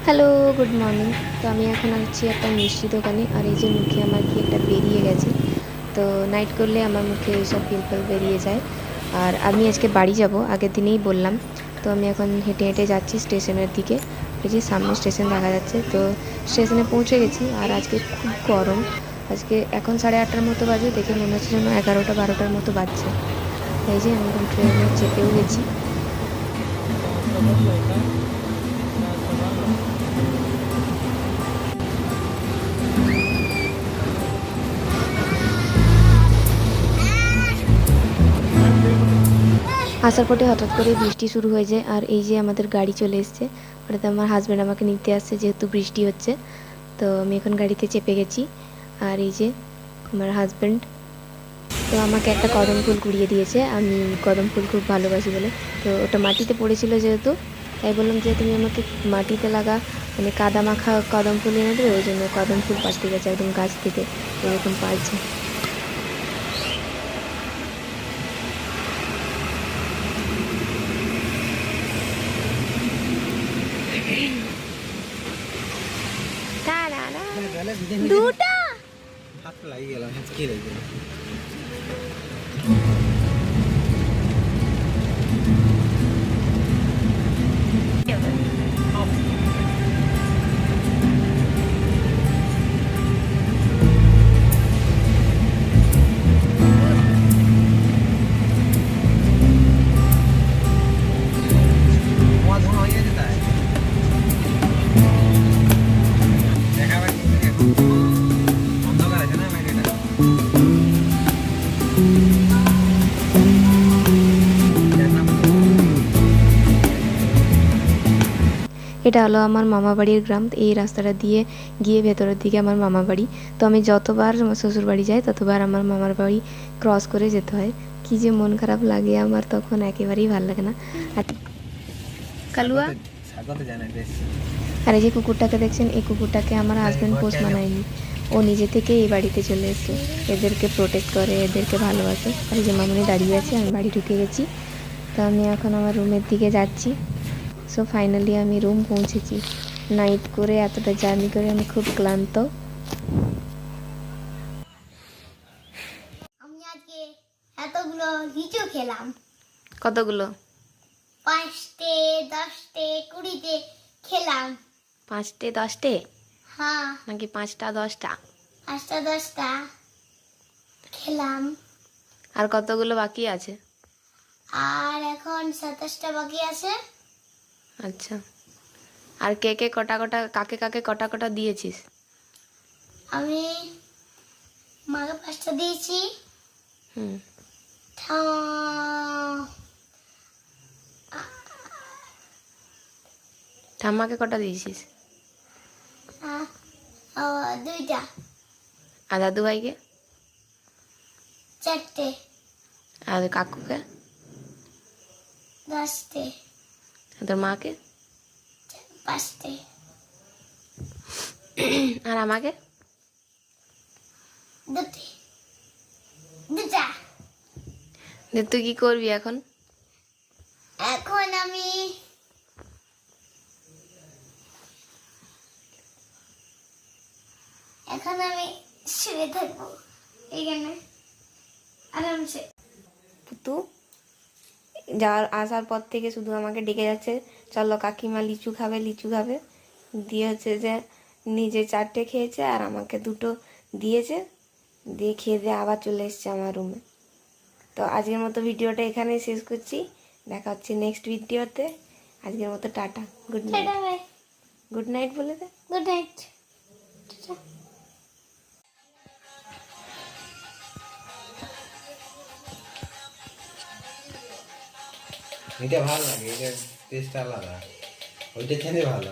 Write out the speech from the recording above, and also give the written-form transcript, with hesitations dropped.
Hello, good morning. তো আমি এখন আছি একটা মিষ্টি দোকানে, আর এই যে মুখে আমার কি একটা বেরিয়ে গেছে। তো নাইট করলে আমার মুখে এইসব পিম্পল বেরিয়ে যায়। আর আমি আজকে বাড়ি যাব, আগের দিনেই বললাম। তো আমি এখন হেঁটে হেঁটে যাচ্ছি স্টেশনের দিকে। এই যে সামনে স্টেশন দেখা যাচ্ছে, তো স্টেশনে পৌঁছে গেছি। আর আজকে খুব গরম। আজকে এখন 8:30টার মতো বাজে, দেখে মনে হচ্ছে যেন 11টা 12টার মতো বাজছে। এই যে আমি এখন ট্রেনে চেপেও গেছি। আসার পথে হঠাৎ করে বৃষ্টি শুরু হয়ে যায়, আর এই যে আমাদের গাড়ি চলে এসছে। ওটাতে আমার হাজব্যান্ড আমাকে নিতে আসছে, যেহেতু বৃষ্টি হচ্ছে। তো আমি এখন গাড়িতে চেপে গেছি। আর এই যে আমার হাজব্যান্ড তো আমাকে একটা কদম ফুল কুড়িয়ে দিয়েছে। আমি কদম ফুল খুব ভালোবাসি বলে। তো ওটা মাটিতে পড়েছিল যেহেতু, তাই বললাম যে তুমি আমাকে মাটিতে লাগা, মানে কাদা মাখা কদম ফুল এনে দেবে। ওই জন্য কদম ফুল পাড়তে গেছে একদম গাছ থেকে, এরকম পাড়ছে। দুটা হাত লাগিয়ে গেলাম, কি লাগবে। এটা হলো আমার মামা বাড়ির গ্রাম। এই রাস্তাটা দিয়ে গিয়ে ভেতরের দিকে আমার মামা বাড়ি। তো আমি যতবার আমার শ্বশুর বাড়ি যাই ততবার আমার মামার বাড়ি ক্রস করে যেতে হয়। কি যে মন খারাপ লাগে আমার তখন, একেবারেই ভালো লাগে না। আর কালুয়া, আর এই যে কুকুরটাকে দেখছেন, এই কুকুরটাকে আমার হাজব্যান্ড পোষ মানায়নি। ও নিজে থেকে এই বাড়িতে চলে এসছে, এদেরকে প্রোটেক্ট করে, এদেরকে ভালোবাসে। আর এই যে মামুনি দাঁড়িয়ে আছে, আমি বাড়ি ঢুকে গেছি। তো আমি এখন আমার রুমের দিকে যাচ্ছি। সো ফাইনালি আমি রুম পৌঁছেছি। নাইট করে এতটা জার্নি করে আমি খুব ক্লান্ত। আমি আজকে এতগুলো লিচু খেলাম। কতগুলো? 5টে 10টে 20টে খেলাম। 5টে 10টে? হ্যাঁ, নাকি 5টা 10টা? 5টা 10টা খেলাম। আর কতগুলো বাকি আছে? আর এখন 27টা বাকি আছে। আচ্ছা, আর কে কে কটা কটা, কাকে কাকে কটা কটা দিয়েছিস? আমি মাকে 5টা দিয়েছি। হুম। ঠাম্মাকে কটা দিয়েছিস? 2টা। আর দাদু ভাইকে? 4টে। আর কাকুকে? 10টে। আর তোর মাকে? 5টে। আর আমাকে? 2টা। তুই কি করবি এখন? এখন আমি শুয়ে থাকবো এখানে আরামসে। পুতু যাওয়ার আসার পর থেকে শুধু আমাকে ডেকে যাচ্ছে, চলো কাকিমা লিচু খাবে, লিচু খাবে। দিয়ে হচ্ছে যে নিজে 4টে খেয়েছে আর আমাকে 2টো দিয়েছে, দিয়ে খেয়ে দিয়ে আবার চলে এসছে আমার রুমে। তো আজকের মতো ভিডিওটা এখানেই শেষ করছি। দেখা হচ্ছে নেক্সট ভিডিওতে। আজকের মতো tata, good night. Good night বলে দে। Good night. এটা ভালো লাগে, এটা টেস্ট আলাদা, ওইটা খেলে ভালো।